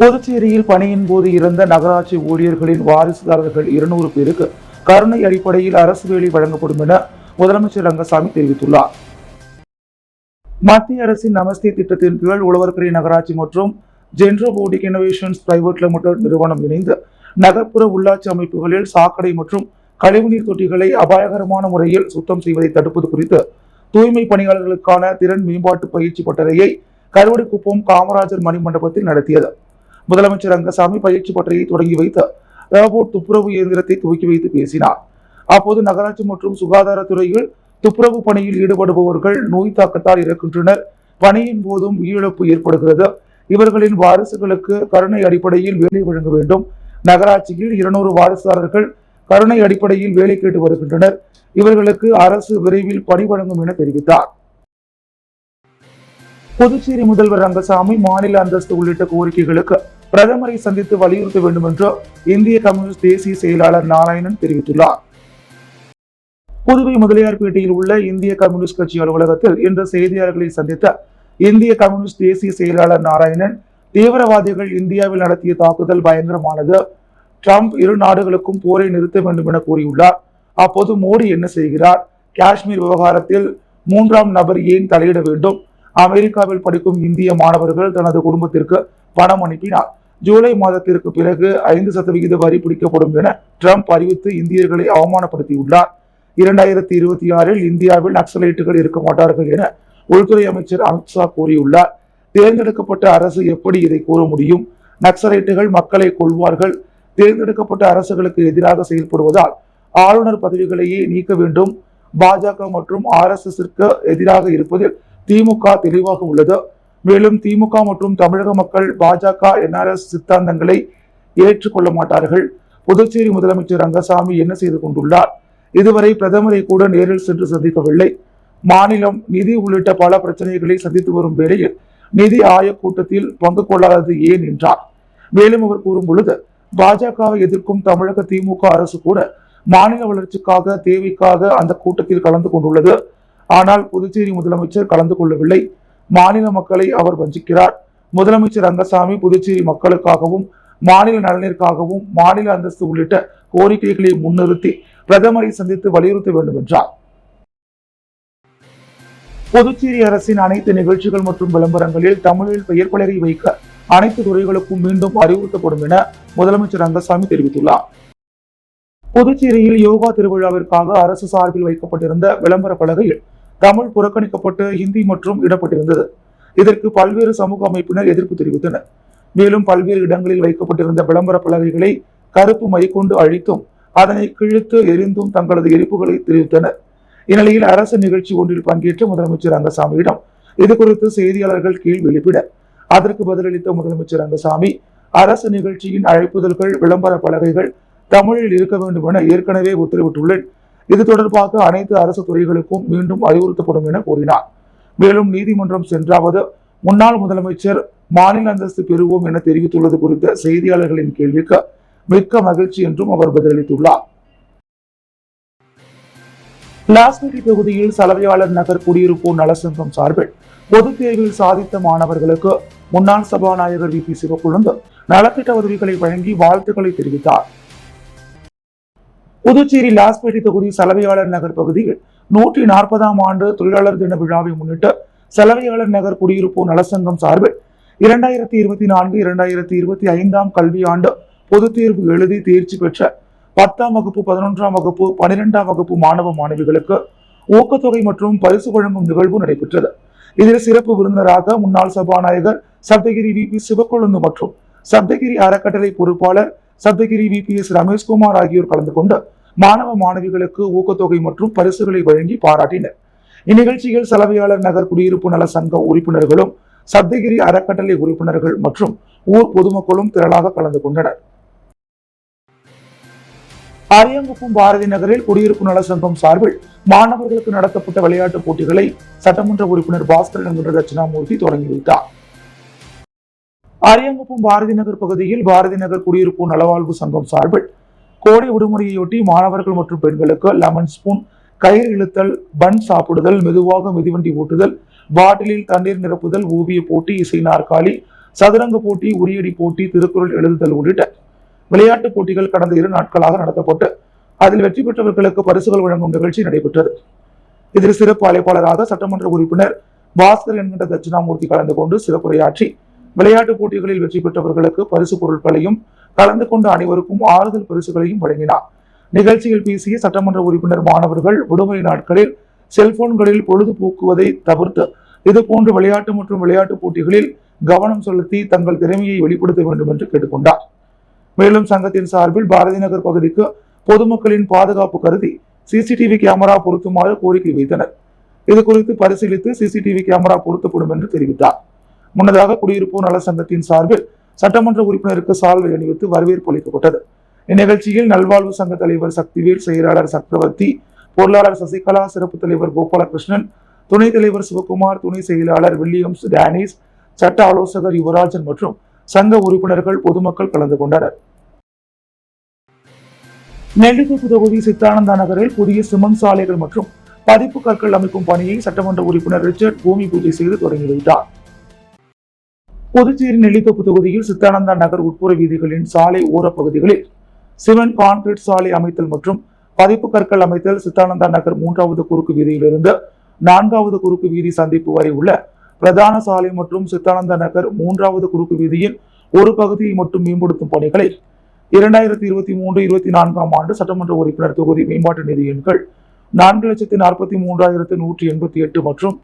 புதுச்சேரியில் பணியின் போது இறந்த நகராட்சி ஊழியர்களின் வாரிசுதாரர்கள் 200 பேருக்கு கருணை அடிப்படையில் அரசு வேலை வழங்கப்படும் என முதலமைச்சர் ரங்கசாமி தெரிவித்துள்ளார். மத்திய அரசின் நமஸ்தே திட்டத்தின் கீழ் உழவர்கரை நகராட்சி மற்றும் ஜென்ரோபோட்டிக் இன்னோவேஷன்ஸ் பிரைவேட் லிமிடெட் நிறுவனம் இணைந்து நகர்ப்புற உள்ளாட்சி அமைப்புகளில் சாக்கடை மற்றும் கழிவுநீர் தொட்டிகளை அபாயகரமான முறையில் சுத்தம் செய்வதை தடுப்பது குறித்து தூய்மை பணியாளர்களுக்கான திறன் மேம்பாட்டு பயிற்சி பட்டறையை கருவடிக்குப்பம் காமராஜர் மணிமண்டபத்தில் நடத்தியது. முதலமைச்சர் ரங்கசாமி பயிற்சி பட்டறையை தொடங்கி வைத்து ரோபோட் துப்புரவு இயந்திரத்தை துவக்கி வைத்து பேசினார். அப்போது நகராட்சி மற்றும் சுகாதாரத்துறையில் துப்புரவு பணியில் ஈடுபடுபவர்கள் நோய் தாக்கத்தால் இறக்கின்றனர். பணியின் போதும் உயிரிழப்பு ஏற்படுகிறது. இவர்களின் வாரிசுகளுக்கு கருணை அடிப்படையில் வேலை வழங்க வேண்டும். நகராட்சியில் 200 வாரிசுதாரர்கள் கருணை அடிப்படையில் வேலை கேட்டு வருகின்றனர். இவர்களுக்கு அரசு விரைவில் பணி வழங்கும் என தெரிவித்தார். புதுச்சேரி முதல்வர் ரங்கசாமி மாநில அந்தஸ்து உள்ளிட்ட கோரிக்கைகளுக்கு பிரதமரை சந்தித்து வலியுறுத்த வேண்டும் என்று இந்திய கம்யூனிஸ்ட் தேசிய செயலாளர் நாராயணன் தெரிவித்துள்ளார். புதுவை முதலியார்பேட்டையில் உள்ள இந்திய கம்யூனிஸ்ட் கட்சி அலுவலகத்தில் இன்று செய்தியாளர்களை சந்தித்த இந்திய கம்யூனிஸ்ட் தேசிய செயலாளர் நாராயணன், தீவிரவாதிகள் இந்தியாவில் நடத்திய தாக்குதல் பயங்கரமானது. ட்ரம்ப் இரு நாடுகளுக்கும் போரை நிறுத்த வேண்டும் என கூறியுள்ளார். அப்போது மோடி என்ன செய்கிறார்? காஷ்மீர் விவகாரத்தில் 3ஆம் நபர் ஏன் தலையிட வேண்டும்? அமெரிக்காவில் படிக்கும் இந்திய மாணவர்கள் தனது குடும்பத்திற்கு பணம் அனுப்பினார். ஜூலை மாதத்திற்கு பிறகு 5% வரி பிடிக்கப்படும் என ட்ரம்ப் அறிவித்து இந்தியர்களை அவமானப்படுத்தியுள்ளார். 2026 இந்தியாவில் நக்சலைட்டுகள் இருக்க மாட்டார்கள் என உள்துறை அமைச்சர் அமித்ஷா கூறியுள்ளார். தேர்ந்தெடுக்கப்பட்ட அரசு எப்படி இதை கூற முடியும்? நக்சலைட்டுகள் மக்களை கொள்வார்கள். தேர்ந்தெடுக்கப்பட்ட அரசுகளுக்கு எதிராக செயல்படுவதால் ஆளுநர் பதவிகளையே நீக்க வேண்டும். பாஜக மற்றும் RSSற்கு எதிராக இருப்பதில் திமுக தெளிவாக உள்ளது. மேலும் திமுக மற்றும் தமிழக மக்கள் பாஜக NRS சித்தாந்தங்களை ஏற்றுக்கொள்ள மாட்டார்கள். புதுச்சேரி முதலமைச்சர் ரங்கசாமி என்ன செய்து கொண்டுள்ளார்? இதுவரை பிரதமரை கூட நேரில் சென்று சந்திக்கவில்லை. மாநிலம் நிதி உள்ளிட்ட பல பிரச்சனைகளை சந்தித்து வரும் வேளையில் நிதி ஆயோக் கூட்டத்தில் பங்கு கொள்ளாதது ஏன் என்றார். மேலும் அவர் கூறும் பொழுது, பாஜகவை எதிர்க்கும் தமிழக திமுக அரசு கூட மாநில வளர்ச்சிக்காக தேவைக்காக அந்த கூட்டத்தில் கலந்து கொண்டுள்ளது. ஆனால் புதுச்சேரி முதலமைச்சர் கலந்து கொள்ளவில்லை. மாநில மக்களை அவர் வஞ்சிக்கிறார். முதலமைச்சர் ரங்கசாமி புதுச்சேரி மக்களுக்காகவும் மாநில நலனிற்காகவும் மாநில அந்தஸ்து உள்ளிட்ட கோரிக்கைகளை முன்னிறுத்தி பிரதமரை சந்தித்து வலியுறுத்த வேண்டும் என்றார். புதுச்சேரி அரசின் அனைத்து நிகழ்ச்சிகள் மற்றும் விளம்பரங்களில் தமிழில் பெயர் பலகை வைக்க அனைத்து துறைகளுக்கும் மீண்டும் அறிவுறுத்தப்படும் என முதலமைச்சர் ரங்கசாமி தெரிவித்துள்ளார். புதுச்சேரியில் யோகா திருவிழாவிற்காக அரசு சார்பில் வைக்கப்பட்டிருந்த விளம்பர பலகையில் தமிழ் புறக்கணிக்கப்பட்டு ஹிந்தி மற்றும் இடப்பட்டிருந்தது. இதற்கு பல்வேறு சமூக அமைப்பினர் எதிர்ப்பு தெரிவித்தனர். மேலும் பல்வேறு இடங்களில் வைக்கப்பட்டிருந்த விளம்பர பலகைகளை கருப்பு மை கொண்டு அழித்தும் அதனை கிழித்து எரிந்தும் தங்களது எரிப்புகளை தெரிவித்தனர். இந்நிலையில் அரசு நிகழ்ச்சி ஒன்றில் பங்கேற்ற முதலமைச்சர் ரங்கசாமியிடம் இது குறித்து செய்தியாளர்கள் கேள்வி எழுப்பினர். அதற்கு பதிலளித்த முதலமைச்சர் ரங்கசாமி, அரசு நிகழ்ச்சியின் அழைப்புதல்கள் விளம்பர பலகைகள் தமிழில் இருக்க வேண்டும் என ஏற்கனவே உத்தரவிட்டுள்ளேன். இது தொடர்பாக அனைத்து அரசு துறைகளுக்கும் மீண்டும் அறிவுறுத்தப்படும் என கூறினார். மேலும் நீதிமன்றம் சென்றாவது முன்னாள் முதலமைச்சர் மாநில அந்தஸ்து பெறுவோம் என தெரிவித்துள்ளது குறித்த செய்தியாளர்களின் கேள்விக்கு மிக்க மகிழ்ச்சி என்றும் அவர் பதிலளித்துள்ளார். லாஸ்பேட்டை தொகுதியில் சலவையாளர் நகர் குடியிருப்போர் நலசங்கம் சார்பில் பொதுத் தேர்வில் சாதித்த மாணவர்களுக்கு முன்னாள் சபாநாயகர் VP சிவக்கொழுந்து நலத்திட்ட உதவிகளை வழங்கி வாழ்த்துக்களை தெரிவித்தார். புதுச்சேரி லாஸ்பேட்டை தொகுதி சலவையாளர் நகர் பகுதியில் 140ஆம் ஆண்டு தொழிலாளர் தின விழாவை முன்னிட்டு சலவையாளர் நகர் குடியிருப்போர் நலசங்கம் சார்பில் 2024-2025 கல்வியாண்டு பொதுத் தேர்வு எழுதி தேர்ச்சி பெற்ற 10ஆம் வகுப்பு 11ஆம் வகுப்பு 12ஆம் வகுப்பு மாணவ மாணவிகளுக்கு ஊக்கத்தொகை மற்றும் பரிசு வழங்கும் நிகழ்வு நடைபெற்றது. இதில் சிறப்பு விருந்தினராக முன்னாள் சபாநாயகர் சப்தகிரி VP சிவக்கொழுந்து மற்றும் சப்தகிரி அறக்கட்டளை பொறுப்பாளர் சப்தகிரி VPS ரமேஷ்குமார் ஆகியோர் கலந்து கொண்டு மாணவ மாணவிகளுக்கு ஊக்கத்தொகை மற்றும் பரிசுகளை வழங்கி பாராட்டினர். இந்நிகழ்ச்சியில் சலவையாளர் நகர் குடியிருப்பு நல சங்க உறுப்பினர்களும் சப்தகிரி அறக்கட்டளை உறுப்பினர்கள் மற்றும் ஊர் பொதுமக்களும் திரளாக கலந்து கொண்டனர். அரியாங்குப்பம் பாரதி நகரில் குடியிருப்பு நல சங்கம் சார்பில் மாணவர்களுக்கு நடத்தப்பட்ட விளையாட்டுப் போட்டிகளை சட்டமன்ற உறுப்பினர் பாஸ்கரன் என்கிற தட்சிணாமூர்த்தி தொடங்கி வைத்தார். அரியாங்குப்பம் பாரதி நகர் பகுதியில் பாரதி நகர் குடியிருப்பு நலவாழ்வு சங்கம் சார்பில் கோடை விடுமுறையொட்டி மாணவர்கள் மற்றும் பெண்களுக்கு லெமன் ஸ்பூன், கயிறு இழுத்தல், பன் சாப்பிடுதல், மெதுவாக மிதிவண்டி ஓட்டுதல், பாட்டிலில் தண்ணீர் நிரப்புதல், ஓவிய போட்டி, இசை நாற்காலி, சதுரங்க போட்டி, உரியடி போட்டி, திருக்குறள் எழுதுதல் உள்ளிட்ட விளையாட்டுப் போட்டிகள் கடந்த 2 நாட்களாக நடத்தப்பட்டு அதில் வெற்றி பெற்றவர்களுக்கு பரிசுகள் வழங்கும் நிகழ்ச்சி நடைபெற்றது. இதில் சிறப்பு அழைப்பாளராக சட்டமன்ற உறுப்பினர் பாஸ்கர் என்கின்ற தட்சிணாமூர்த்தி கலந்து கொண்டு சிறப்புரையாற்றி விளையாட்டுப் போட்டிகளில் வெற்றி பெற்றவர்களுக்கு பரிசு பொருட்களையும் கலந்து கொண்ட அனைவருக்கும் ஆறுதல் பரிசுகளையும் வழங்கினார். நிகழ்ச்சியில் பேசிய சட்டமன்ற உறுப்பினர், மாணவர்கள் விடுமுறை நாட்களில் செல்போன்களில் பொழுது போக்குவதை தவிர்த்து இதுபோன்ற விளையாட்டு மற்றும் விளையாட்டுப் போட்டிகளில் கவனம் செலுத்தி தங்கள் திறமையை வெளிப்படுத்த வேண்டும் என்று கேட்டுக்கொண்டார். மேலும் சங்கத்தின் சார்பில் பாரதி நகர் பகுதிக்கு பொதுமக்களின் பாதுகாப்பு கருதி சிசிடிவி கேமரா பொருத்துமாறு கோரிக்கை வைத்தனர். இது குறித்து பரிசீலித்து சிசிடிவி கேமரா பொருத்தப்படும் என்று தெரிவித்தார். முன்னதாக குடியிருப்போர் நல சங்கத்தின் சார்பில் சட்டமன்ற உறுப்பினருக்கு சால்வை அணிவித்து வரவேற்பு அளிக்கப்பட்டது. இந்நிகழ்ச்சியில் நல்வாழ்வு சங்க தலைவர் சக்திவேல், செயலாளர் சக்கரவர்த்தி, பொருளாளர் சசிகலா, சிறப்பு தலைவர் கோபாலகிருஷ்ணன், துணைத் தலைவர் சிவகுமார், துணை செயலாளர் வில்லியம்ஸ், டேனிஸ், சட்ட ஆலோசகர் யுவராஜன் மற்றும் சங்க உறுப்பினர்கள், பொதுமக்கள் கலந்து கொண்டனர். நெல்லித்தோப்பு தொகுதி சித்தானந்தா நகரில் புதிய சிமெண்ட் சாலைகள் மற்றும் பதிப்பு கற்கள் அமைக்கும் பணியை சட்டமன்ற உறுப்பினர் ரிச்சர்ட் பூமி பூஜை செய்து தொடங்கி வைத்தார். புதுச்சேரி நெல்லித்தோப்பு தொகுதியில் சித்தானந்தா நகர் உட்புற வீதிகளின் சாலை ஓரப்பகுதிகளில் சிமெண்ட் கான்கிரீட் சாலை அமைத்தல் மற்றும் பதிப்பு கற்கள் அமைத்தல், சித்தானந்தா நகர் 3வது குறுக்கு வீதியிலிருந்து 4வது குறுக்கு வீதி சந்திப்பு வரை உள்ள பிரதான சாலை மற்றும் சித்தானந்தா நகர் 3வது குறுக்கு வீதியின் ஒரு பகுதியை மட்டும் மேம்படுத்தும் பணிகளை 2023-24 ஆண்டு சட்டமன்ற உறுப்பினர் தொகுதி மேம்பாட்டு நிதி எண்கள் 4,43,188 மற்றும்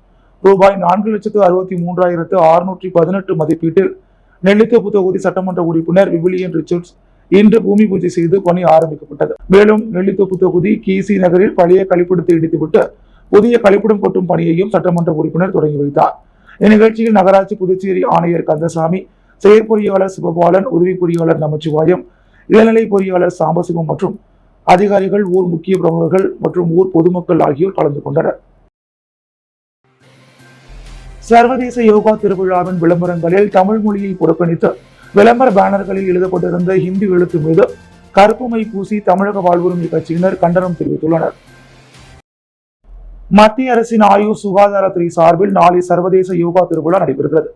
ரூபாய் 4,63,618 மதிப்பீட்டில் நெல்லித்தோப்பு தொகுதி சட்டமன்ற உறுப்பினர் விவிலியன் ரிச்சர்ட்ஸ் இன்று பூமி பூஜை செய்து பணி ஆரம்பிக்கப்பட்டது. மேலும் நெல்லித்தோப்பு தொகுதி கேசி நகரில் பழைய கழிப்பிடத்தை இடித்துவிட்டு புதிய கழிப்பிடம் கொட்டும் பணியையும் சட்டமன்ற உறுப்பினர் தொடங்கி வைத்தார். இந்நிகழ்ச்சியில் நகராட்சி புதுச்சேரி ஆணையர் கந்தசாமி, செயற்பொறியாளர் சிவபாலன், உதவி பொறியாளர் நமச்சிவாயம், இளநிலை பொறியாளர் சாம்பசிவம் மற்றும் அதிகாரிகள், ஊர் முக்கிய பிரமுகர்கள் மற்றும் ஊர் பொதுமக்கள் ஆகியோர் கலந்து கொண்டனர். சர்வதேச யோகா திருவிழாவின் விளம்பரங்களில் தமிழ் மொழியை புறக்கணித்து விளம்பர பேனர்களில் எழுதப்பட்டிருந்த ஹிந்தி எழுத்து மீது கருப்பு மை பூசி தமிழக வாழ்வுரிமை கட்சியினர் கண்டனம் தெரிவித்துள்ளனர். மத்திய அரசின் ஆயுஷ் சுகாதாரத்துறை சார்பில் நாளை சர்வதேச யோகா திருவிழா நடைபெறுகிறது.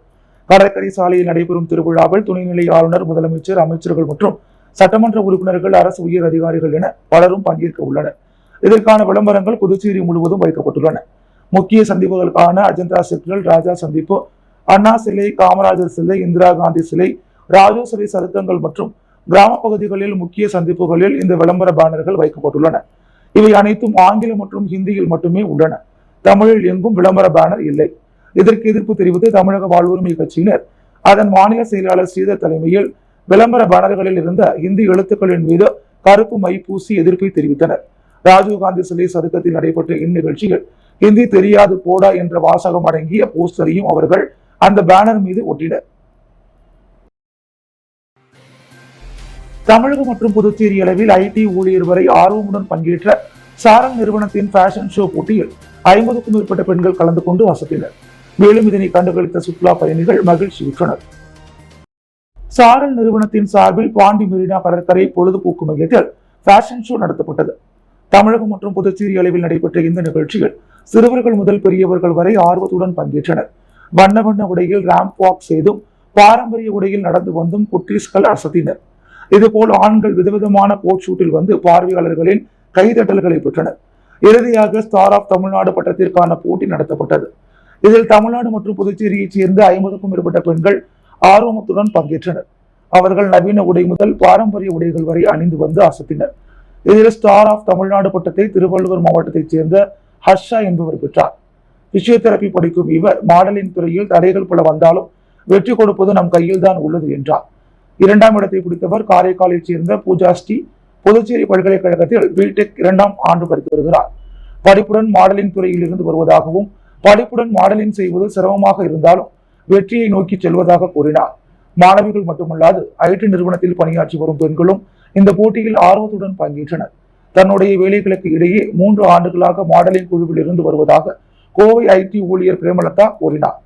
கடற்கரை சாலையில் நடைபெறும் திருவிழாவில் துணைநிலை ஆளுநர், முதலமைச்சர், அமைச்சர்கள் மற்றும் சட்டமன்ற உறுப்பினர்கள், அரசு உயர் அதிகாரிகள் என பலரும் பங்கேற்க உள்ளனர். இதற்கான விளம்பரங்கள் புதுச்சேரி முழுவதும் வைக்கப்பட்டுள்ளன. முக்கிய சந்திப்புகளுக்கான அஜந்தா சிக்னல், ராஜா சந்திப்பு, அண்ணா சிலை, காமராஜர் சிலை, இந்திரா காந்தி சிலை, ராஜு சிலை சதுக்கங்கள் மற்றும் கிராம பகுதிகளில் முக்கிய சந்திப்புகளில் இந்த விளம்பர பேனர்கள் வைக்கப்பட்டுள்ளன. இவை அனைத்தும் ஆங்கிலம் மற்றும் ஹிந்தியில் மட்டுமே உள்ளன. தமிழில் எங்கும் விளம்பர பேனர் இல்லை. இதற்கு எதிர்ப்பு தெரிவித்து தமிழக வாழ்வுரிமை கட்சியினர் அதன் மாநில செயலாளர் ஸ்ரீதர் தலைமையில் விளம்பர பேனர்களில் இருந்த ஹிந்தி எழுத்துக்களின் மீது கருப்பு மை பூசி எதிர்ப்பை தெரிவித்தனர். ராஜீவ்காந்தி சிலை சதுக்கத்தில் நடைபெற்ற இந்நிகழ்ச்சியில் ஹிந்தி தெரியாது போடா என்ற வாசகம் அடங்கிய போஸ்டரையும் அவர்கள் அந்த பேனர் மீது ஒட்டினர். தமிழகம் மற்றும் புதுச்சேரி அளவில் ஐடி ஊழியர் வரை ஆர்வமுடன் பங்கேற்ற சாரல் நிறுவனத்தின் ஃபேஷன் ஷோ போட்டியில் 50க்கும் மேற்பட்ட பெண்கள் கலந்து கொண்டு அசத்தினர். மேலும் இதனை கண்டுகளித்த சுற்றுலா பயணிகள் மகிழ்ச்சியுற்றனர். சாரல் நிறுவனத்தின் சார்பில் பாண்டி மெரினா கடற்கரை பொழுதுபோக்கு மையத்தில் ஃபேஷன் ஷோ நடத்தப்பட்டது. தமிழகம் மற்றும் புதுச்சேரி அளவில் நடைபெற்ற இந்த நிகழ்ச்சியில் சிறுவர்கள் முதல் பெரியவர்கள் வரை ஆர்வத்துடன் பங்கேற்றனர். வண்ண வண்ண உடையில் ராம்ப் வாக் செய்தும் பாரம்பரிய உடையில் நடந்து வந்தும் குட்டீஸ்கள் அசத்தினர். இதுபோல் ஆண்கள் விதவிதமான கோட் ஷூட்டில் வந்து பார்வையாளர்களின் கைதட்டல்களை பெற்றனர். இறுதியாக ஸ்டார் ஆஃப் தமிழ்நாடு பட்டத்திற்கான போட்டி நடத்தப்பட்டது. இதில் தமிழ்நாடு மற்றும் புதுச்சேரியைச் சேர்ந்த 50க்கும் மேற்பட்ட பெண்கள் ஆர்வத்துடன் பங்கேற்றனர். அவர்கள் நவீன உடை முதல் பாரம்பரிய உடைகள் வரை அணிந்து வந்து அசத்தினர். இதில் ஸ்டார் ஆஃப் தமிழ்நாடு பட்டத்தை திருவள்ளுவர் மாவட்டத்தைச் சேர்ந்த ஹர்ஷா என்பவர் பெற்றார். பிசியோதெரபி படிக்கும் இவர் மாடலிங் துறையில் தடைகள் பல வந்தாலும் வெற்றி கொடுப்பது நம் கையில் தான் உள்ளது என்றார். 2ஆம் இடத்தை பிடித்தவர் காரைக்காலைச் சேர்ந்த பூஜா ஸ்ரீ, புதுச்சேரி பல்கலைக்கழகத்தில் பிடெக் 2ஆம் ஆண்டு படித்து வருகிறார். படிப்புடன் மாடலிங் துறையில் இருந்து வருவதாகவும் படிப்புடன் மாடலிங் செய்வது சிரமமாக இருந்தாலும் வெற்றியை நோக்கி செல்வதாக கூறினார். மாணவிகள் மட்டுமல்லாது ஐடி நிறுவனத்தில் பணியாற்றி வரும் பெண்களும் இந்த போட்டியில் ஆர்வத்துடன் பங்கேற்றனர். தன்னுடைய வேலைகளுக்கு இடையே 3 ஆண்டுகளாக மாடலிங் குழுவில் இருந்து வருவதாக கோவை ஐடி ஊழியர் பிரேமலதா கூறினார்.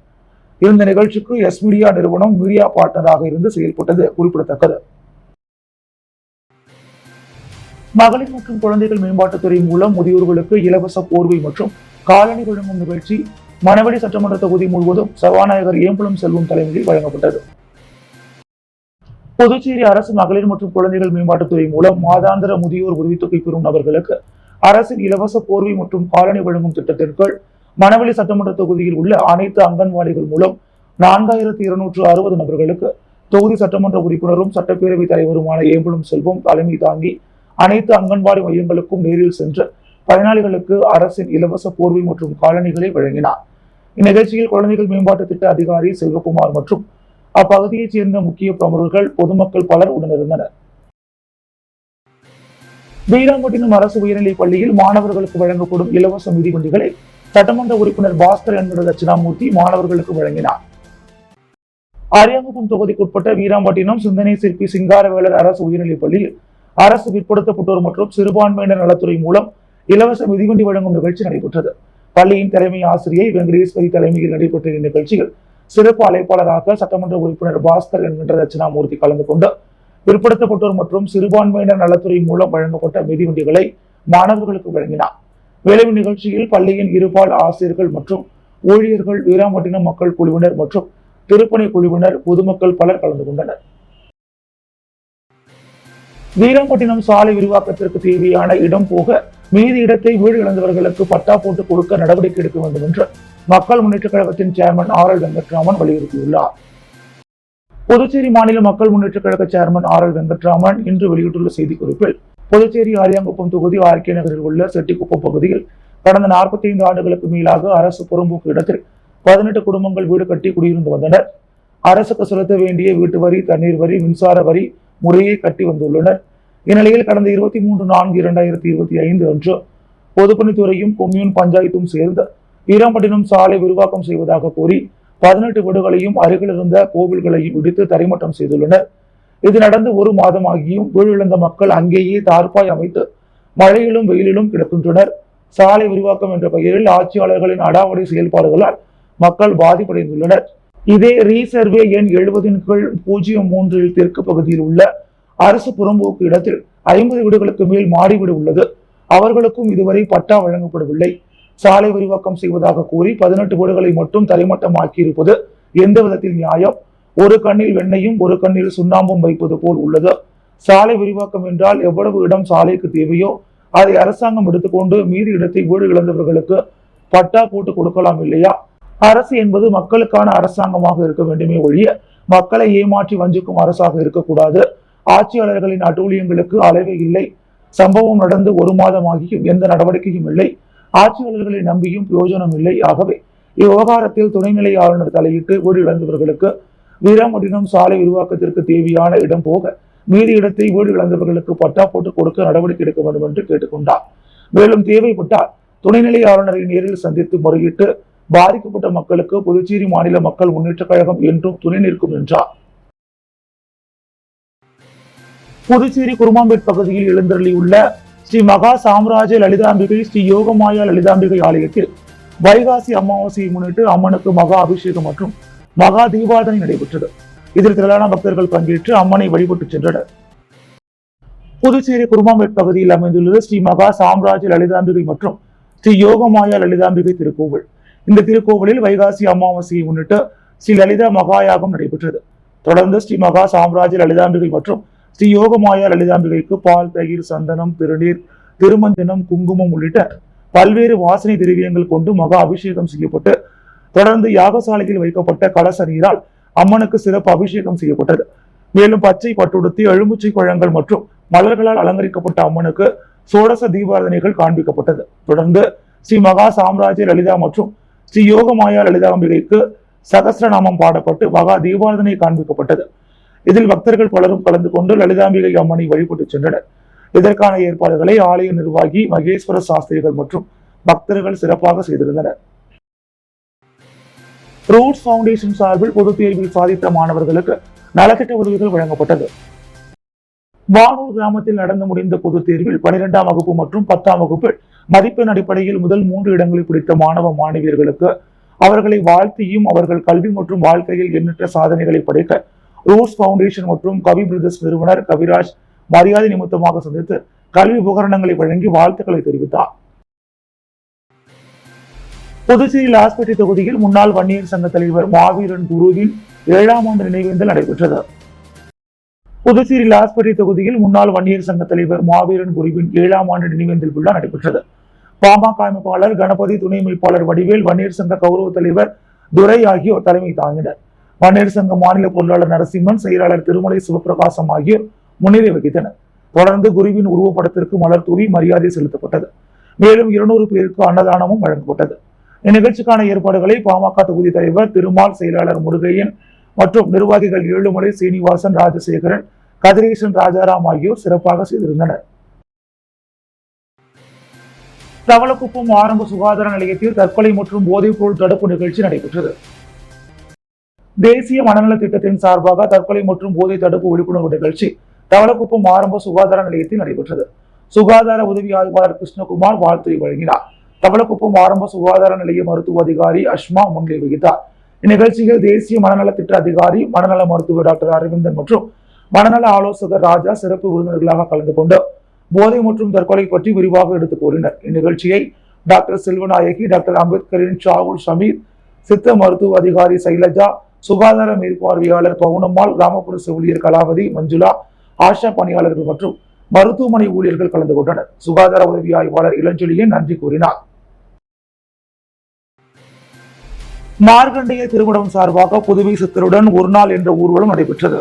இந்த நிகழ்ச்சிக்கு எஸ் மீடியா நிறுவனம் மீடியா பார்ட்னராக இருந்து செயல்பட்டது குறிப்பிடத்தக்கது. மகளிர் மற்றும் குழந்தைகள் மேம்பாட்டுத்துறை மூலம் முதியோர்களுக்கு இலவச போர்வை மற்றும் காலணி வழங்கும் நிகழ்ச்சி மணவெளி சட்டமன்ற தொகுதி முழுவதும் சபாநாயகர் ஏம்பலம் செல்வம் தலைமையில் வழங்கப்பட்டது. புதுச்சேரி அரசு மகளிர் மற்றும் குழந்தைகள் மேம்பாட்டுத்துறை மூலம் மாதாந்திர முதியோர் உதவித்தொகை பெறும் நபர்களுக்கு அரசின் இலவச போர்வை மற்றும் காலணி வழங்கும் திட்டத்தின் கீழ் மணவெளி சட்டமன்ற தொகுதியில் உள்ள அனைத்து அங்கன்வாடிகள் மூலம் 4260 நபர்களுக்கு தொகுதி சட்டமன்ற உறுப்பினரும் சட்டப்பேரவை தலைவருமான ஏம்பலம் செல்வம் தலைமை தாங்கி அனைத்து அங்கன்வாடி மையங்களுக்கும் நேரில் சென்று பயனாளிகளுக்கு அரசின் இலவச போர்வை மற்றும் காலணிகளை வழங்கினார். இந்நிகழ்ச்சியில் குழந்தைகள் மேம்பாட்டு திட்ட அதிகாரி செல்வகுமார் மற்றும் அப்பகுதியைச் சேர்ந்த முக்கிய பிரமுகர்கள் பொதுமக்கள் பலர் உடனிருந்தனர். வீராம்பட்டினம் அரசு உயர்நிலைப் பள்ளியில் மாணவர்களுக்கு வழங்கப்படும் இலவச மிதிவண்டிகளை சட்டமன்ற உறுப்பினர் பாஸ்கர் என்கிற தட்சிணாமூர்த்தி மாணவர்களுக்கு வழங்கினார். அரியாங்குப்பம் தொகுதிக்குட்பட்ட வீராம்பட்டினம் சிந்தனை சிற்பி சிங்காரவேலர் அரசு உயர்நிலைப் பள்ளியில் அரசு பிற்படுத்தப்பட்டோர் மற்றும் சிறுபான்மையினர் நலத்துறை மூலம் இலவச மிதிவண்டி வழங்கும் நிகழ்ச்சி நடைபெற்றது. பள்ளியின் தலைமை ஆசிரியை வெங்கடேஸ்வரி தலைமையில் நடைபெற்ற இந்நிகழ்ச்சியில் சிறப்பு அழைப்பாளராக சட்டமன்ற உறுப்பினர் பாஸ்கர் என்கின்ற தட்சிணாமூர்த்தி கலந்து கொண்டு பிற்படுத்தப்பட்டோர் மற்றும் சிறுபான்மையினர் நலத்துறை மூலம் வழங்கப்பட்ட மிதிவண்டிகளை மாணவர்களுக்கு வழங்கினார். வேலைவு நிகழ்ச்சியில் பள்ளியின் இருபால் ஆசிரியர்கள் மற்றும் ஊழியர்கள், வீராம்பட்டினம் மக்கள் குழுவினர் மற்றும் திருப்பணி குழுவினர், பொதுமக்கள் பலர் கலந்து கொண்டனர். வீராம்பட்டினம் சாலை விரிவாக்கத்திற்கு தேவையான இடம் போக மீதி இடத்தை வீடு இழந்தவர்களுக்கு பட்டா போட்டு கொடுக்க நடவடிக்கை எடுக்க வேண்டும் என்று மக்கள் முன்னேற்ற கழகத்தின் சேர்மன் RL வெங்கட்ராமன் வலியுறுத்தியுள்ளார். புதுச்சேரி மாநில மக்கள் முன்னேற்ற கழக சேர்மன் RL வெங்கட்ராமன் இன்று வெளியிட்டுள்ள செய்திக்குறிப்பில், புதுச்சேரி அரியாங்குப்பம் தொகுதி RK நகரில் உள்ள செட்டிக்குப்பம் பகுதியில் கடந்த 45 ஆண்டுகளுக்கு மேலாக அரசு புறம்போக்கு இடத்தில் 18 குடும்பங்கள் வீடு கட்டி குடியிருந்து வந்தனர். அரசுக்கு செலுத்த வேண்டிய வீட்டு வரி, தண்ணீர் வரி, மின்சார வரி முறையை கட்டி வந்துள்ளனர். இந்நிலையில் கடந்த 23/4/2025 அன்று பொதுப்பணித்துறையும் கொம்யூன் பஞ்சாயத்தும் சேர்ந்து வீராம்பட்டினம் சாலை விரிவாக்கம் செய்வதாக கூறி 18 வீடுகளையும் அருகில் இருந்த கோவில்களையும் இடித்து தரைமட்டம் செய்துள்ளனர். இது நடந்து 1 மாதமாகியும் வீடு இழந்த மக்கள் அங்கேயே தார்பாய் அமைத்து மழையிலும் வெயிலிலும் கிடக்கின்றனர். சாலை விரிவாக்கம் என்ற பெயரில் ஆட்சியாளர்களின் அடாவடி செயல்பாடுகளால் மக்கள் பாதிப்படைந்துள்ளனர். இதே ரீசர்வே எண் 70/03 தெற்கு பகுதியில் உள்ள அரசு புறம்போக்கு இடத்தில் 50 வீடுகளுக்கு மேல் மாடி வீடு உள்ளது. அவர்களுக்கும் இதுவரை பட்டா வழங்கப்படவில்லை. சாலை விரிவாக்கம் செய்வதாக கூறி 18 வீடுகளை மட்டும் தரைமட்டமாக்கி இருப்பது எந்த விதத்தில் நியாயம்? ஒரு கண்ணில் வெண்ணையும் ஒரு கண்ணில் சுண்ணாம்பும் வைப்பது போல் உள்ளது. சாலை விரிவாக்கம் என்றால் எவ்வளவு இடம் சாலைக்கு தேவையோ அதை அரசாங்கம் எடுத்துக்கொண்டு மீதி இடத்தை வீடு இழந்தவர்களுக்கு பட்டா போட்டு கொடுக்கலாம் இல்லையா? அரசு என்பது மக்களுக்கான அரசாங்கமாக இருக்க வேண்டுமே ஒழிய மக்களை ஏமாற்றி வஞ்சிக்கும் அரசாக இருக்கக்கூடாது. ஆட்சியாளர்களின் அட்டூழியங்களுக்கு அளவே இல்லை. சம்பவம் நடந்து 1 மாதமாகியும் எந்த நடவடிக்கையும் இல்லை. ஆட்சியாளர்களை நம்பியும் பிரயோஜனம் இல்லை. ஆகவே இவ்விவகாரத்தில் துணைநிலை ஆளுநர் தலையிட்டு வீடு இழந்தவர்களுக்கு வீராம்பட்டினம் சாலை விரிவாக்கத்திற்கு தேவையான இடம் போக மீதி இடத்தை வீடு இழந்தவர்களுக்கு பட்டா போட்டு கொடுக்க நடவடிக்கை எடுக்க வேண்டும் என்று கேட்டுக்கொண்டார். மேலும் தேவைப்பட்டால் துணைநிலை ஆளுநரை நேரில் சந்தித்து முறையிட்டு பாதிக்கப்பட்ட மக்களுக்கு புதுச்சேரி மாநில மக்கள் முன்னேற்ற கழகம் என்றும் துணை நிற்கும் என்றார். புதுச்சேரி குருமாம்பேட் பகுதியில் எழுந்தருளியுள்ள ஸ்ரீ மகா சாம்ராஜ்ய லலிதாம்பிகை ஸ்ரீ யோகமாயா லலிதாம்பிகை ஆலயத்தில் வைகாசி அமாவாசையை முன்னிட்டு அம்மனுக்கு மகா அபிஷேகம் மற்றும் மகா தீபாராதனை நடைபெற்றது. இதில் திரளான பக்தர்கள் பங்கேற்று அம்மனை வழிபட்டு சென்றனர். புதுச்சேரி குருமாம்பேட் பகுதியில் அமைந்துள்ளது ஸ்ரீ மகா சாம்ராஜ்ய லலிதாம்பிகை மற்றும் ஸ்ரீ யோகமாயா லலிதாம்பிகை திருக்கோவில். இந்த திருக்கோவிலில் வைகாசி அமாவாசையை முன்னிட்டு ஸ்ரீ லலிதா மகாயாகம் நடைபெற்றது. தொடர்ந்து ஸ்ரீ மகா சாம்ராஜ்ய லலிதாம்பிகை மற்றும் ஸ்ரீ யோகமாயா லலிதாம்பிகைக்கு பால், தயிர், சந்தனம், திருநீர், திருமஞ்சனம், குங்குமம் உள்ளிட்ட பல்வேறு வாசனை திரவியங்கள் கொண்டு மகா அபிஷேகம் செய்யப்பட்டு தொடர்ந்து யாகசாலையில் வைக்கப்பட்ட கலச நீரால் அம்மனுக்கு சிறப்பு அபிஷேகம் செய்யப்பட்டது. மேலும் பச்சை பட்டுடுத்தி எலுமிச்சை பழங்கள் மற்றும் மலர்களால் அலங்கரிக்கப்பட்ட அம்மனுக்கு சோடச தீபாராதனைகள் காண்பிக்கப்பட்டது. தொடர்ந்து ஸ்ரீ மகா சாம்ராஜ்ய லலிதா மற்றும் ஸ்ரீ யோகமாயா லலிதாம்பிகைக்கு சகஸ்ரநாமம் பாடப்பட்டு மகா தீபாராதனை காண்பிக்கப்பட்டது. இதில் பக்தர்கள் பலரும் கலந்து கொண்டு லலிதாம்பிகை அம்மனை வழிபட்டு சென்றனர். இதற்கான ஏற்பாடுகளை ஆலய நிர்வாகி மகேஸ்வர சாஸ்திரிகள் மற்றும் பக்தர்கள் சிறப்பாக செய்திருந்தனர். ரூட்ஸ் பவுண்டேஷன் சார்பில் பொதுத் தேர்வில் சாதித்த மாணவர்களுக்கு நலத்திட்ட உதவிகள் வழங்கப்பட்டது. வானூர் கிராமத்தில் நடந்து முடிந்த பொதுத் தேர்வில் 12ஆம் வகுப்பு மற்றும் 10ஆம் வகுப்பில் மதிப்பெண் அடிப்படையில் முதல் 3 இடங்களை பிடித்த மாணவ மாணவியர்களுக்கு அவர்களை வாழ்த்தியும் அவர்கள் கல்வி மற்றும் வாழ்க்கையில் எண்ணற்ற சாதனைகளை படைக்க ரூட்ஸ் பவுண்டேஷன் மற்றும் கவி பிரதர்ஸ் நிறுவனர் கவிராஜ் மரியாதை நிமித்தமாக சந்தித்து கல்வி உபகரணங்களை வழங்கி வாழ்த்துக்களை தெரிவித்தார். புதுச்சேரி லாஸ்பேட்டை தொகுதியில் முன்னாள் வன்னியர் சங்க தலைவர் மாவீரன் குருவின் 7ஆம் ஆண்டு நினைவேந்தல் நடைபெற்றது. புதுச்சேரி லாஸ்பேட்டை தொகுதியில் முன்னாள் வன்னியர் சங்க தலைவர் மாவீரன் குருவின் 7ஆம் ஆண்டு நினைவேந்தல் விழா நடைபெற்றது. பாமக அமைப்பாளர் கணபதி, துணை அமைப்பாளர் வடிவேல், வன்னியர் சங்க கௌரவ தலைவர் துரை ஆகியோர் தலைமை தாங்கினர். வன்னியர் சங்க மாநில பொருளாளர் நரசிம்மன், செயலாளர் திருமலை சிவபிரகாசம் ஆகியோர் முன்னிலை வகித்தனர். தொடர்ந்து குருவின் உருவப்படத்திற்கு மலர் தூவி மரியாதை செலுத்தப்பட்டது. மேலும் 200 பேருக்கு அன்னதானமும் வழங்கப்பட்டது. இந்நிகழ்ச்சிக்கான ஏற்பாடுகளை பாமக தொகுதி தலைவர் திருமால், செயலாளர் முருகையன் மற்றும் நிர்வாகிகள் ஏழுமலை, சீனிவாசன், ராஜசேகரன், கதிரேசன், ராஜாராம் ஆகியோர் சிறப்பாக செய்திருந்தனர். தவளக்குப்பம் ஆரம்ப சுகாதார நிலையத்தில் தற்கொலை மற்றும் போதைப் பொருள் தடுப்பு நிகழ்ச்சி நடைபெற்றது. தேசிய மனநல திட்டத்தின் சார்பாக தற்கொலை மற்றும் போதை தடுப்பு விழிப்புணர்வு நிகழ்ச்சி தவளக்குப்பம் ஆரம்ப சுகாதார நிலையத்தில் நடைபெற்றது. சுகாதார உதவி ஆய்வாளர் கிருஷ்ணகுமார் வாழ்த்துரை வழங்கினார். தவளக்குப்பம் ஆரம்ப சுகாதார நிலைய மருத்துவ அதிகாரி அஷ்மா முன்னிலை வகித்தார். இந்நிகழ்ச்சியில் தேசிய மனநல திட்ட அதிகாரி, மனநல மருத்துவர் டாக்டர் அரவிந்தன் மற்றும் மனநல ஆலோசகர் ராஜா சிறப்பு விருந்தினர்களாக கலந்து கொண்டு போதை மற்றும் தற்கொலை பற்றி விரிவாக எடுத்துக் கூறினர். இந்நிகழ்ச்சியை டாக்டர் செல்வநாயகி, டாக்டர் அம்பேத்கரின் ஷாகுல் ஷமீர், சித்த மருத்துவ அதிகாரி சைலஜா, சுகாதார மேற்பார்வையாளர் பவுனம்மாள், கிராமப்புற செவிலியர் கலாவதி, மஞ்சுளா, ஆஷா பணியாளர்கள் மற்றும் மருத்துவமனை ஊழியர்கள் கலந்து கொண்டனர். சுகாதார உதவி ஆய்வாளர் இளஞ்சொலியன் நன்றி கூறினார். மார்கண்டேய திருமணம் சார்பாக புதுவை சித்தருடன் ஒரு நாள் என்ற ஊர்வலம் நடைபெற்றது.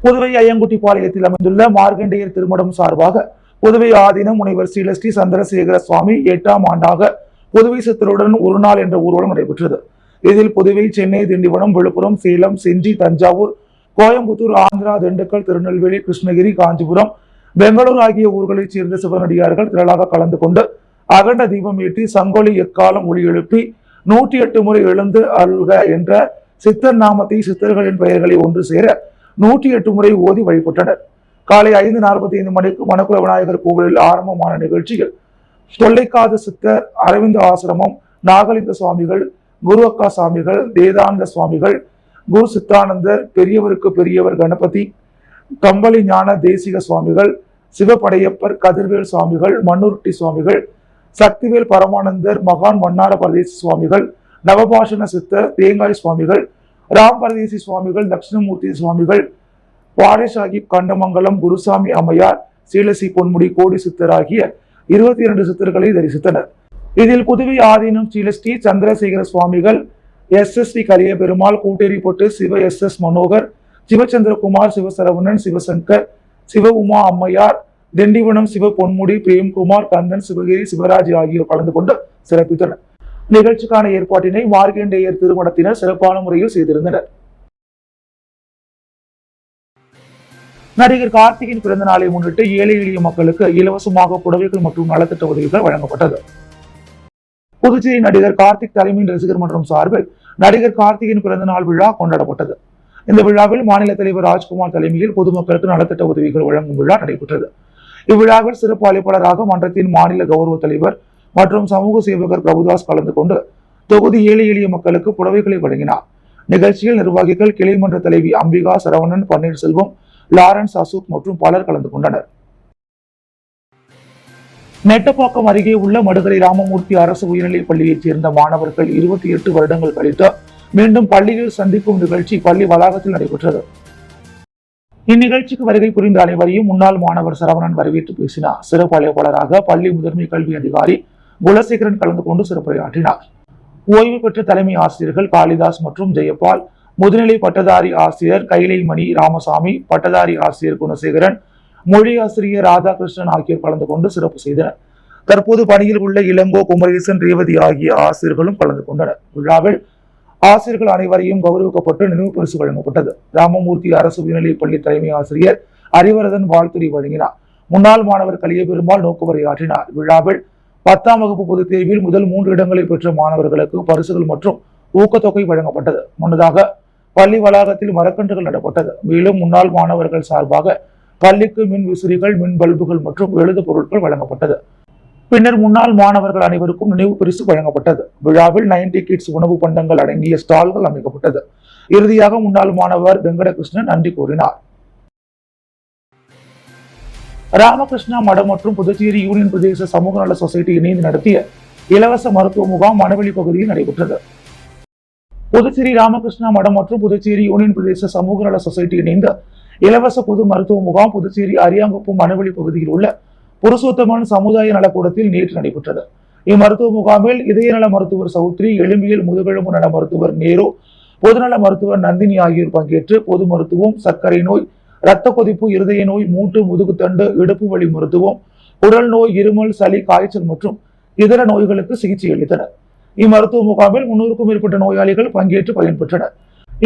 புதுவை ஐயங்குட்டிப்பாளையத்தில் அமைந்துள்ள மார்கண்டேயர் திருமணம் சார்பாக புதுவை ஆதீனம் முனைவர் ஸ்ரீலஸ்ரீ சந்திரசேகர சுவாமி 8ஆம் ஆண்டாக புதுவை சித்தருடன் ஒரு நாள் என்ற ஊர்வலம் நடைபெற்றது. இதில் புதுவை, சென்னை, திண்டிவனம், விழுப்புரம், சேலம், செஞ்சி, தஞ்சாவூர், கோயம்புத்தூர், ஆந்திரா, திண்டுக்கல், திருநெல்வேலி, கிருஷ்ணகிரி, காஞ்சிபுரம், பெங்களூர் ஆகிய ஊர்களைச் சேர்ந்த சிவனடியார்கள் திரளாக கலந்து கொண்டு அகண்ட தீபம் ஏற்றி சங்கொலி எக்காலம் ஒளி எழுப்பி 108 முறை எழுந்து அருள்க என்ற சித்தர் நாமத்தை, சித்தர்களின் பெயர்களை ஒன்று சேர 108 முறை ஓதி வழிபட்டனர். காலை 5:45 மணிக்கு மணக்குள விநாயகர் கோவிலில் ஆரம்பமான நிகழ்ச்சியில் தொல்லைக்காத சித்தர், அரவிந்த ஆசிரமம், நாகலிங்க சுவாமிகள், குரு அக்கா சாமிகள், தேதானந்த சுவாமிகள், குரு சித்தானந்தர், பெரியவருக்கு பெரியவர் கணபதி, கம்பளி ஞான தேசிக சுவாமிகள், சிவபடையப்பர், கதிர்வேல் சுவாமிகள், மண்ணூர்ட்டி சுவாமிகள், சக்திவேல் பரமானந்தர், மகான் வண்ணார பரதேசி சுவாமிகள், நவபாஷண சித்தர், தேங்காய் சுவாமிகள், ராம் பரதேசி சுவாமிகள், தட்சிணமூர்த்தி சுவாமிகள், வாடை சாஹிப், கண்டமங்கலம், குருசாமி அம்மையார், சீலசி பொன்முடி, கோடி சித்தர் ஆகிய 22 சித்தர்களை தரிசித்தனர். இதில் புதுவை ஆதீனம் ஸ்ரீலஸ்ரீ சந்திரசேகர சுவாமிகள், SSV கலிய பெருமாள், கூட்டேரிப்பட்டு சிவ SS மனோகர், சிவச்சந்திரகுமார், சிவசரவணன், சிவசங்கர், சிவ உமா அம்மையார், திண்டிவனம் சிவ பொன்முடி, பிரேம்குமார், கந்தன், சிவகிரி, சிவராஜ் ஆகியோர் கலந்து கொண்டு சிறப்பித்தனர். நிகழ்ச்சிக்கான ஏற்பாட்டினை மார்கண்டேயர் திருமணத்தினர் சிறப்பான முறையில் செய்திருந்தனர். நடிகர் கார்த்திகின் பிறந்த நாளை முன்னிட்டு ஏழை எளிய மக்களுக்கு இலவசமாக புடவைகள் மற்றும் நலத்திட்ட உதவிகள் வழங்கப்பட்டது. புதுச்சேரி நடிகர் கார்த்திக் தலைமையின் ரசிகர் மன்றம் சார்பில் நடிகர் கார்த்திகின் பிறந்த நாள் விழா கொண்டாடப்பட்டது. இந்த விழாவில் மாநில தலைவர் ராஜ்குமார் தலைமையில் பொதுமக்களுக்கு நலத்திட்ட உதவிகள் வழங்கும் விழா நடைபெற்றது. இவ்விழாவில் சிறப்பு அழைப்பாளராக மன்றத்தின் மாநில கௌரவ தலைவர் மற்றும் சமூக சேவகர் பிரபுதாஸ் கலந்து கொண்டு தொகுதி ஏழை எளிய மக்களுக்கு புடவைகளை வழங்கினார். நிகழ்ச்சியில் நிர்வாகிகள், கிளைமன்ற தலைவி அம்பிகா, சரவணன், பன்னீர்செல்வம், லாரன்ஸ், அசோக் மற்றும் பலர் கலந்து கொண்டனர். நெட்டப்பாக்கம் அருகே உள்ள மடுகரை ராமமூர்த்தி அரசு உயர்நிலைப் பள்ளியைச் சேர்ந்த மாணவர்கள் 28 வருடங்கள் கழித்து மீண்டும் பள்ளியில் சந்திக்கும் நிகழ்ச்சி பள்ளி வளாகத்தில் நடைபெற்றது. இந்நிகழ்ச்சிக்கு வருகை புரிந்த அனைவரையும் முன்னாள் மாணவர் சரவணன் வரவேற்று பேசினார். சிறப்பு அழைப்பாளராக பள்ளி முதன்மை கல்வி அதிகாரி குலசேகரன் கலந்து கொண்டு சிறப்புரையாற்றினார். ஓய்வு பெற்ற தலைமை ஆசிரியர்கள் காளிதாஸ் மற்றும் ஜெயபால், முதுநிலை பட்டதாரி ஆசிரியர் கைலைமணி ராமசாமி, பட்டதாரி ஆசிரியர் குணசேகரன், மொழி ஆசிரியர் ராதாகிருஷ்ணன் ஆகியோர் கலந்து கொண்டு சிறப்பு செய்தனர். தற்போது பணியில் உள்ள இளங்கோ, குமரேசன், ரேவதி ஆகிய ஆசிரியர்களும் கலந்து கொண்டனர். விழாவில் ஆசிரியர்கள் அனைவரையும் கௌரவிக்கப்பட்டு நினைவு பரிசு வழங்கப்பட்டது. ராமமூர்த்தி அரசு உயர்நிலைப் பள்ளி தலைமை ஆசிரியர் அறிவரதன் வாழ்த்துரை வழங்கினார். முன்னாள் மாணவர் கலிய பெருமாள் நோக்குவரையாற்றினார். விழாவில் 10ஆம் வகுப்பு பொதுத் தேர்வில் முதல் 3 இடங்களை பெற்ற மாணவர்களுக்கு பரிசுகள் மற்றும் ஊக்கத்தொகை வழங்கப்பட்டது. முன்னதாக பள்ளி வளாகத்தில் மரக்கன்றுகள் நடப்பட்டது. மேலும் முன்னாள் மாணவர்கள் சார்பாக பள்ளிக்கு மின் விசிறிகள், மின் பல்புகள் மற்றும் எழுது பொருட்கள் வழங்கப்பட்டது. பின்னர் முன்னாள் மாணவர்கள் அனைவருக்கும் நினைவு பரிசு வழங்கப்பட்டது. விழாவில் 90 கிட்ஸ் உணவு பண்டங்கள் அடங்கிய ஸ்டால்கள் அமைக்கப்பட்டது. இறுதியாக முன்னாள் மாணவர் வெங்கடகிருஷ்ணன் நன்றி கூறினார். ராமகிருஷ்ணா மடம் மற்றும் புதுச்சேரி யூனியன் பிரதேச சமூக நல சொசைட்டி இணைந்து நடத்திய இலவச மருத்துவ முகாம் மணவெளி பகுதியில் நடைபெற்றது. புதுச்சேரி ராமகிருஷ்ணா மடம் மற்றும் புதுச்சேரி யூனியன் பிரதேச சமூக நல சொசைட்டி இணைந்து இலவச பொது மருத்துவ முகாம் புதுச்சேரி அரியாங்குப்பம் மணவெளி பகுதியில் உள்ள புருஷோத்தமன் சமுதாய நலக்கூடத்தில் நேற்று நடைபெற்றது. இம்மருத்துவ முகாமில் இதயநல மருத்துவர் சௌத்ரி, எலும்பியல் முதுகெலும்பு நல மருத்துவர் நேரு, பொதுநல மருத்துவர் நந்தினி ஆகியோர் பங்கேற்று பொது மருத்துவம், சர்க்கரை நோய், இரத்த கொதிப்பு, இருதய நோய், மூட்டு முதுகுத்தண்டு, இடுப்பு வலி மருத்துவம், உடல் நோய், இருமல், சளி, காய்ச்சல் மற்றும் இதர நோய்களுக்கு சிகிச்சை அளித்தனர். இம்மருத்துவ முகாமில் 300க்கும் மேற்பட்ட நோயாளிகள் பங்கேற்று பயன்பெற்றனர்.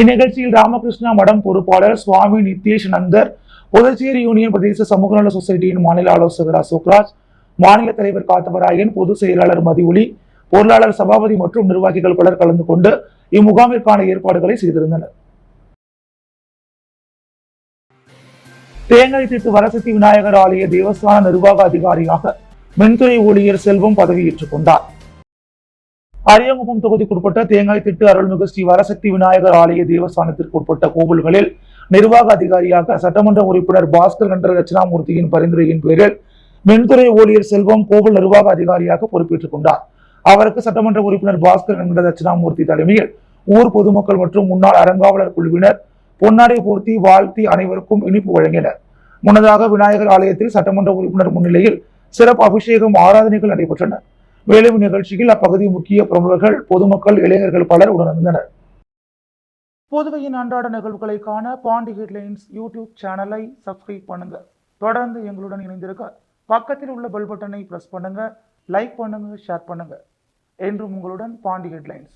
இந்நிகழ்ச்சியில் ராமகிருஷ்ணா மடம் பொறுப்பாளர் சுவாமி நித்யேஷ் நந்தர், புதுச்சேரி யூனியன் பிரதேச சமூக நல சொசைட்டியின் மாநில ஆலோசகர் அசோக்ராஜ், மாநில தலைவர் காத்தவராயன், பொதுச் செயலாளர் மதிஒலி, பொருளாளர் சபாபதி மற்றும் நிர்வாகிகள் பலர் கலந்து கொண்டு இம்முகாமிற்கான ஏற்பாடுகளை செய்திருந்தனர். தேங்காய் திட்டு வரசக்தி விநாயகர் ஆலய தேவஸ்தான நிர்வாக அதிகாரியாக மின்துறை ஊழியர் செல்வம் பதவியேற்றுக் கொண்டார். அரியாங்குப்பம் தொகுதிக்குட்பட்ட தேங்காய் திட்டு அருள்மிகு ஸ்ரீ வரசக்தி விநாயகர் ஆலய தேவஸ்தானத்திற்கு உட்பட்ட கோவில்களில் நிர்வாக அதிகாரியாக சட்டமன்ற உறுப்பினர் பாஸ்கர் என்ற ரச்சனாமூர்த்தியின் பரிந்துரையின் பேரில் மின்துறை ஊழியர் செல்வம் கோவில் நிர்வாக அதிகாரியாக பொறுப்பேற்றுக் கொண்டார். அவருக்கு சட்டமன்ற உறுப்பினர் பாஸ்கர் என்ற ரச்சனாமூர்த்தி தலைமையில் ஊர் பொதுமக்கள் மற்றும் முன்னாள் அறங்காவலர் குழுவினர் பொன்னாடை போர்த்தி வாழ்த்தி அனைவருக்கும் இனிப்பு வழங்கினர். முன்னதாக விநாயகர் ஆலயத்தில் சட்டமன்ற உறுப்பினர் முன்னிலையில் சிறப்பு அபிஷேகம், ஆராதனைகள் நடைபெற்றன. மேலும் நிகழ்ச்சியில் அப்பகுதி முக்கிய பிரமுகர்கள், பொதுமக்கள், இளைஞர்கள் பலர் உடனிருந்தனர். புதுவையின் அன்றாட நிகழ்வுகளை காண பாண்டி ஹெட்லைன்ஸ் யூடியூப் சேனலை சப்ஸ்கிரைப் பண்ணுங்க. தொடர்ந்து எங்களுடன் இணைந்திருக்க பக்கத்தில் உள்ள பெல் பட்டனை பிரஸ் பண்ணுங்க. லைக் பண்ணுங்க, ஷேர் பண்ணுங்க. என்றும் உங்களுடன் பாண்டி ஹெட்லைன்ஸ்.